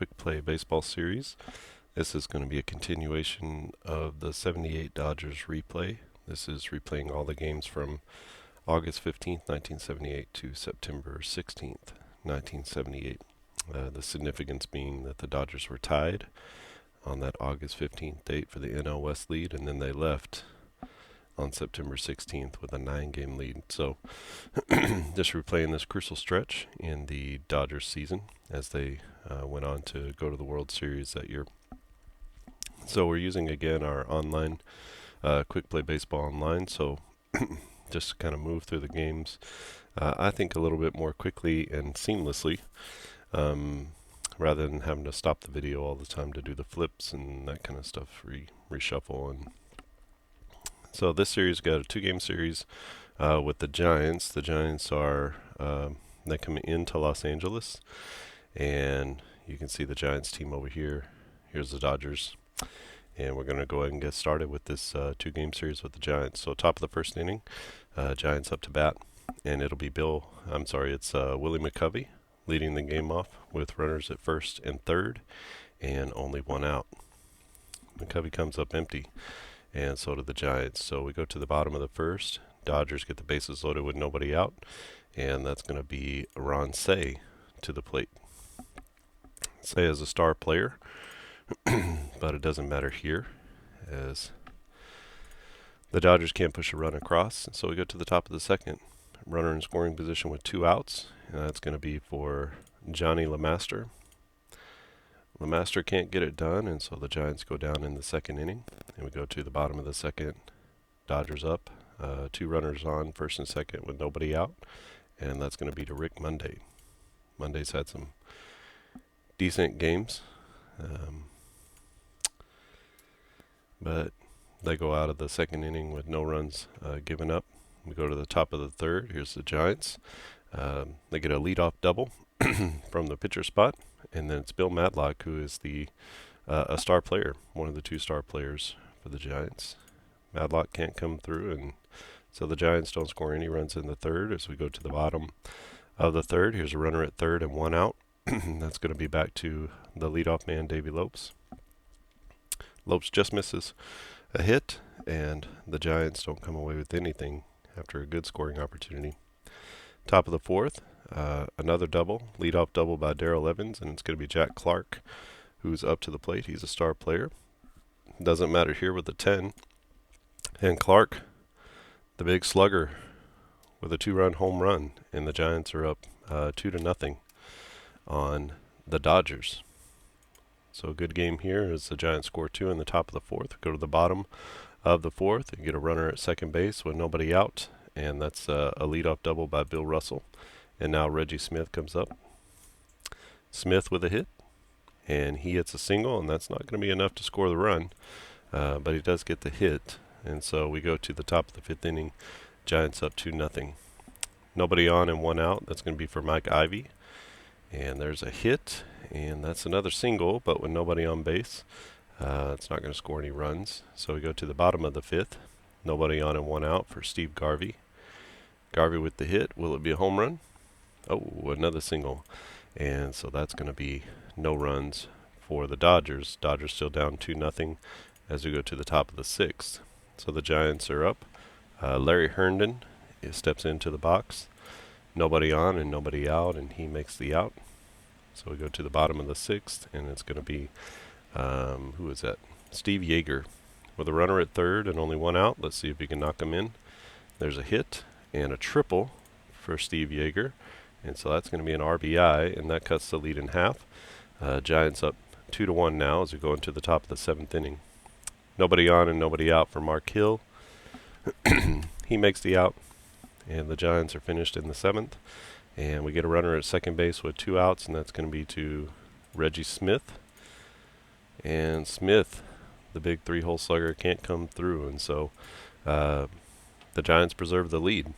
Quick Play Baseball Series. This is going to be a continuation of the 78 Dodgers replay. This is replaying all the games from August 15th, 1978 to September 16th, 1978. The significance being that the Dodgers were tied on that August 15th date for the NL West lead, and then they left on September 16th with a 9-game lead. So just replaying this crucial stretch in the Dodgers season as they went on to go to the World Series that year. So we're using again our online Quick Play Baseball Online. So just kind of move through the games, I think a little bit more quickly and seamlessly, rather than having to stop the video all the time to do the flips and that kind of stuff, reshuffle. And so this series got a 2-game series with the Giants. The Giants are they come into Los Angeles, and you can see the Giants team over here. Here's the Dodgers, and we're going to go ahead and get started with this 2-game series with the Giants. So top of the first inning, Giants up to bat, and it'll be Willie McCovey leading the game off with runners at first and third, and only one out. McCovey comes up empty, and so do the Giants. So we go to the bottom of the first. Dodgers get the bases loaded with nobody out, and that's going to be Ron Cey to the plate. Cey is a star player, but it doesn't matter here, as the Dodgers can't push a run across. So we go to the top of the second. Runner in scoring position with 2 outs, and that's going to be for Johnny LeMaster. LeMaster can't get it done, and so the Giants go down in the second inning. And we go to the bottom of the second. Dodgers up, 2 runners on, first and second with nobody out, and that's going to be to Rick Monday. Monday's had some decent games, but they go out of the second inning with no runs given up. We go to the top of the third. Here's the Giants. They get a leadoff double from the pitcher spot, and then it's Bill Madlock, who is a star player, one of the 2 star players for the Giants. Madlock can't come through, and so the Giants don't score any runs in the third. As we go to the bottom of the third, here's a runner at third and 1 out. That's going to be back to the leadoff man, Davey Lopes. Lopes just misses a hit, and the Giants don't come away with anything after a good scoring opportunity. Top of the fourth, another double, leadoff double by Darrell Evans, and it's going to be Jack Clark, who's up to the plate. He's a star player. Doesn't matter here with the 10. And Clark, the big slugger, with a 2-run home run, and the Giants are up 2-0 on the Dodgers. So a good game here as the Giants score 2 in the top of the fourth. Go to the bottom of the fourth and get a runner at second base with nobody out, and that's a leadoff double by Bill Russell. And now Reggie Smith comes up. Smith with a hit, and he hits a single, and that's not going to be enough to score the run, but he does get the hit. And so we go to the top of the 5th inning. Giants up 2-0. Nobody on and 1 out. That's going to be for Mike Ivy. And there's a hit, and that's another single, but with nobody on base. It's not going to score any runs. So we go to the bottom of the 5th. Nobody on and 1 out for Steve Garvey. Garvey with the hit. Will it be a home run? Oh, another single. And so that's going to be no runs for the Dodgers. Dodgers still down 2-0 as we go to the top of the 6th. So the Giants are up. Larry Herndon steps into the box. Nobody on and nobody out, and he makes the out. So we go to the bottom of the 6th, and it's going to be, who is that? Steve Yeager with a runner at third and only 1 out. Let's see if he can knock him in. There's a hit and a triple for Steve Yeager, and so that's going to be an RBI, and that cuts the lead in half. Giants up 2-1 now as we go into the top of the 7th inning. Nobody on and nobody out for Mark Hill. He makes the out, and the Giants are finished in the 7th. And we get a runner at second base with 2 outs, and that's going to be to Reggie Smith. And Smith, the big 3-hole slugger, can't come through, and so the Giants preserve the lead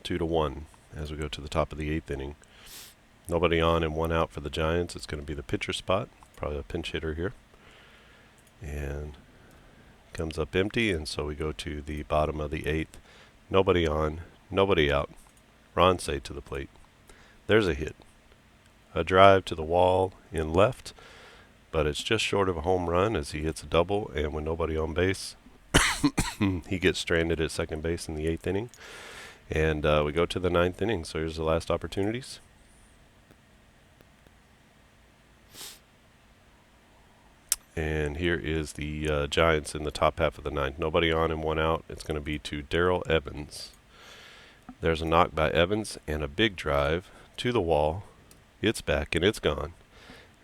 2-1 as we go to the top of the 8th inning. Nobody on and 1 out for the Giants. It's going to be the pitcher spot, probably a pinch hitter here. And comes up empty, and so we go to the bottom of the 8th. Nobody on, nobody out. Ron Cey to the plate. There's a hit. a drive to the wall in left, but it's just short of a home run as he hits a double, and with nobody on base, he gets stranded at second base in the 8th inning. And we go to the 9th inning, so here's the last opportunities. And here is the Giants in the top half of the 9th. Nobody on and 1 out. It's going to be to Darrell Evans. There's a knock by Evans and a big drive to the wall. It's back and it's gone.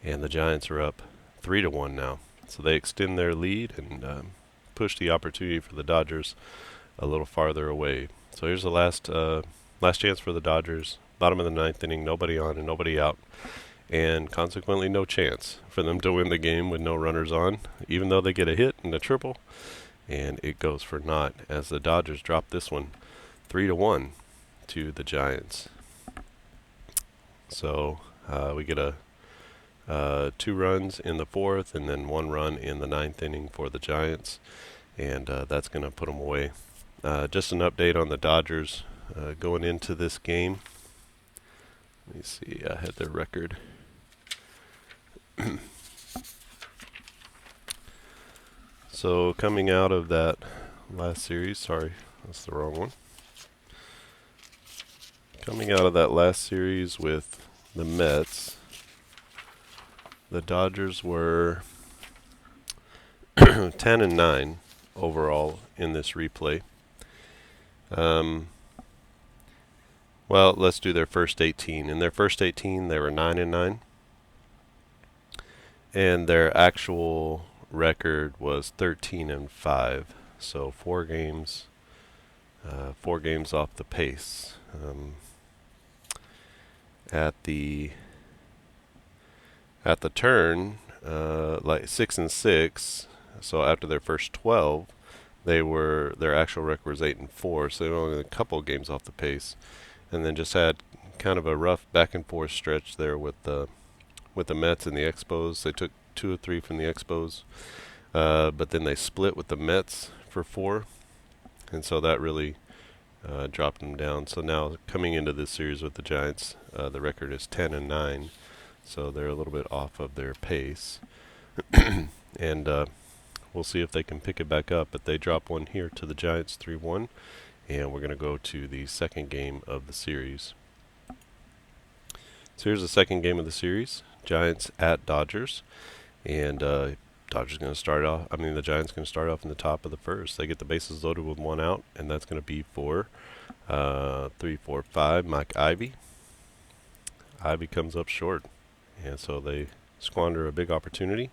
And the Giants are up 3-1 now. So they extend their lead and push the opportunity for the Dodgers a little farther away. So here's the last chance for the Dodgers. Bottom of the 9th inning, nobody on and nobody out. And consequently no chance for them to win the game with no runners on, even though they get a hit and a triple. And it goes for naught as the Dodgers drop this one 3-1 to the Giants. So we get a 2 runs in the 4th and then 1 run in the 9th inning for the Giants. And that's going to put them away. Just an update on the Dodgers going into this game. Let me see, I had their record. So coming out of that last series, sorry, that's the wrong one. Coming out of that last series with the Mets, the Dodgers were 10-9 overall in this replay. Well, let's do their first 18. In their first 18, they were 9-9. And their actual record was 13-5. So 4 games off the pace. At the turn, like 6-6. So after their first 12, their actual record was 8-4. So they were only a couple of games off the pace, and then just had kind of a rough back and forth stretch there with the Mets and the Expos. They took 2 or 3 from the Expos, but then they split with the Mets for 4, and so that really dropped them down. So now coming into this series with the Giants, the record is 10-9, so they're a little bit off of their pace, and we'll see if they can pick it back up. But they drop one here to the Giants 3-1, and we're going to go to the second game of the series. So here's the second game of the series, Giants at Dodgers, and the Giants going to start off in the top of the first. They get the bases loaded with 1 out, and that's going to be for 3-4-5 Mike Ivy. Ivy comes up short, and so they squander a big opportunity,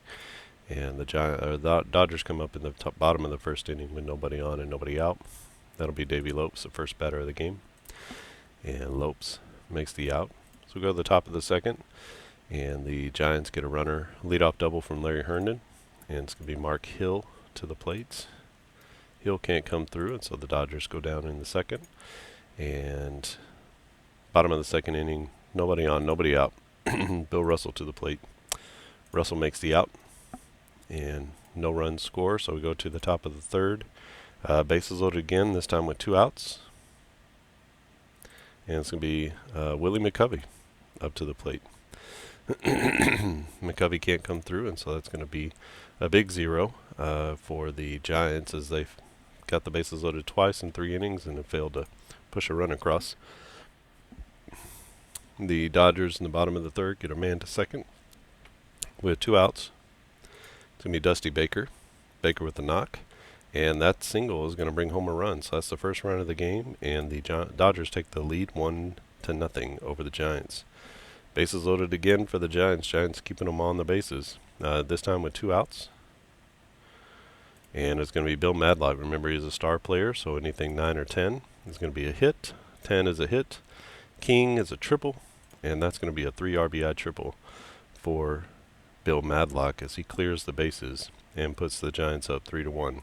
and the Dodgers come up in the bottom of the first inning with nobody on and nobody out. That'll be Davey Lopes, the first batter of the game, and Lopes makes the out. So we go to the top of the second, and the Giants get a runner leadoff double from Larry Herndon, and it's going to be Mark Hill to the plate. Hill can't come through, and so the Dodgers go down in the second. And bottom of the second inning, nobody on, nobody out. Bill Russell to the plate. Russell makes the out, and no runs score, so we go to the top of the third. Bases loaded again, this time with 2 outs. And it's going to be Willie McCovey up to the plate. McCovey can't come through, and so that's going to be a big 0 for the Giants, as they've got the bases loaded twice in 3 innings and have failed to push a run across. The Dodgers in the bottom of the third get a man to second with 2 outs. It's going to be Dusty Baker. Baker with the knock. And that single is going to bring home a run. So that's the first run of the game, and the Dodgers take the lead 1-0 over the Giants. Bases loaded again for the Giants. Giants keeping them on the bases. This time with 2 outs. And it's going to be Bill Madlock. Remember, he's a star player, so anything 9 or 10 is going to be a hit. 10 is a hit. King is a triple. And that's going to be a 3 RBI triple for Bill Madlock as he clears the bases and puts the Giants up 3-1.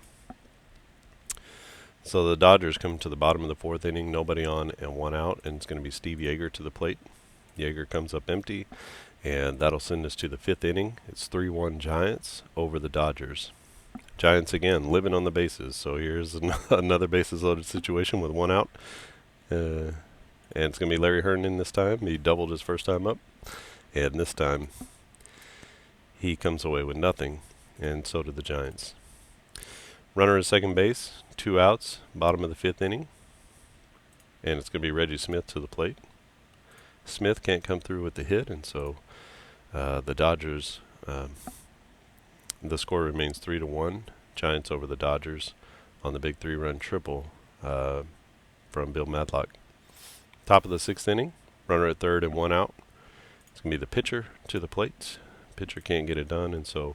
So the Dodgers come to the bottom of the 4th inning, nobody on and 1 out, and it's going to be Steve Yeager to the plate. Yeager comes up empty, and that'll send us to the 5th inning. It's 3-1 Giants over the Dodgers. Giants again living on the bases. So here's another bases loaded situation with 1 out. And it's going to be Larry Herndon this time. He doubled his first time up. And this time, he comes away with nothing, and so did the Giants. Runner at second base, 2 outs, bottom of the 5th inning, and it's going to be Reggie Smith to the plate. Smith can't come through with the hit, and so the Dodgers, the score remains 3-1. Giants over the Dodgers on the big 3-run triple from Bill Madlock. Top of the 6th inning, runner at third and 1 out. It's going to be the pitcher to the plate. Pitcher can't get it done, and so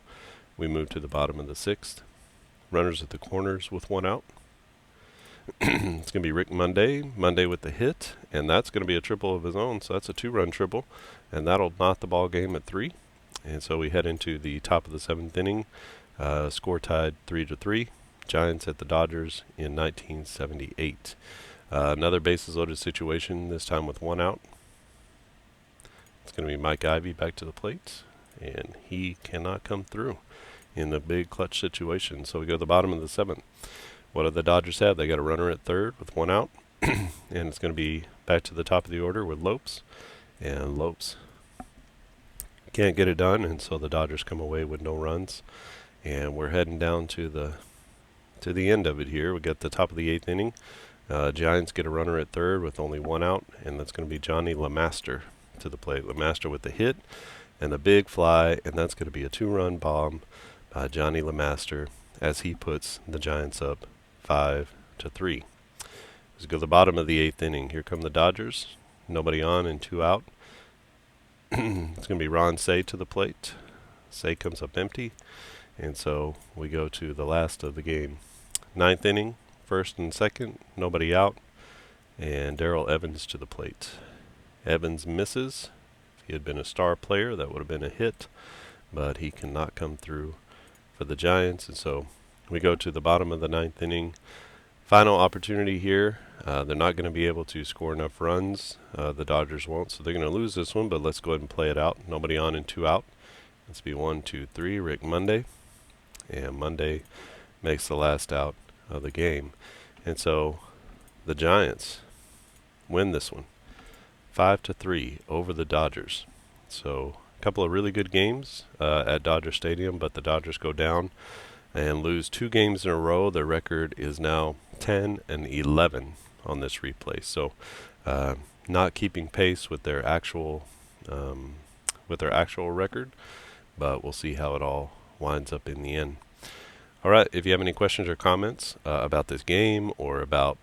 we move to the bottom of the 6th. Runners at the corners with 1 out. It's going to be Rick Monday with the hit, and that's going to be a triple of his own, so that's a 2-run triple, and that'll knot the ball game at 3. And so we head into the top of the 7th inning, score tied 3-3. Giants at the Dodgers in 1978. Another bases loaded situation, this time with 1 out. It's going to be Mike Ivey back to the plate, and he cannot come through in the big clutch situation. So we go to the bottom of the 7th. What do the Dodgers have? They got a runner at third with 1 out, and it's going to be back to the top of the order with Lopes, and Lopes can't get it done, and so the Dodgers come away with no runs, and we're heading down to the end of it here. We got the top of the 8th inning. Giants get a runner at third with only 1 out, and that's going to be Johnny LeMaster to the plate. LeMaster with the hit and the big fly, and that's going to be a 2-run bomb by Johnny LeMaster as he puts the Giants up 5-3. Let's go to the bottom of the 8th inning. Here come the Dodgers. Nobody on and 2 out. It's going to be Ron Say to the plate. Say comes up empty, and so we go to the last of the game. 9th inning, first and second, nobody out, and Darrell Evans to the plate. Evans misses. If he had been a star player, that would have been a hit, but he cannot come through for the Giants, and so we go to the bottom of the 9th inning. Final opportunity here. They're not going to be able to score enough runs. The Dodgers won't, so they're going to lose this one, but let's go ahead and play it out. Nobody on and 2 out. Let's be 1, 2, 3, Rick Monday. And Monday makes the last out of the game. And so the Giants win this one 5-3 over the Dodgers. So a couple of really good games at Dodger Stadium, but the Dodgers go down and lose 2 games in a row. Their record is now 10-11 on this replay. So not keeping pace with their actual record, but we'll see how it all winds up in the end. All right, if you have any questions or comments about this game or about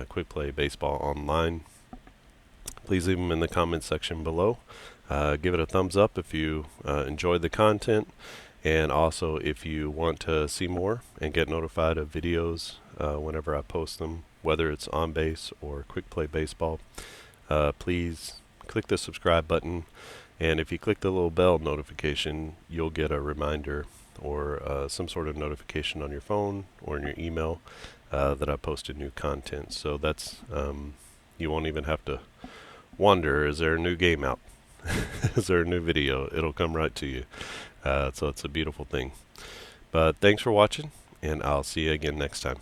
Quick Play Baseball Online, please leave them in the comments section below. Give it a thumbs up if you enjoyed the content, and also if you want to see more and get notified of videos whenever I post them, whether it's on base or Quick Play Baseball, please click the subscribe button, and if you click the little bell notification, you'll get a reminder or some sort of notification on your phone or in your email that I posted new content. So that's you won't even have to wonder, is there a new game out? Is there a new video? It'll come right to you. So it's a beautiful thing. But thanks for watching, and I'll see you again next time.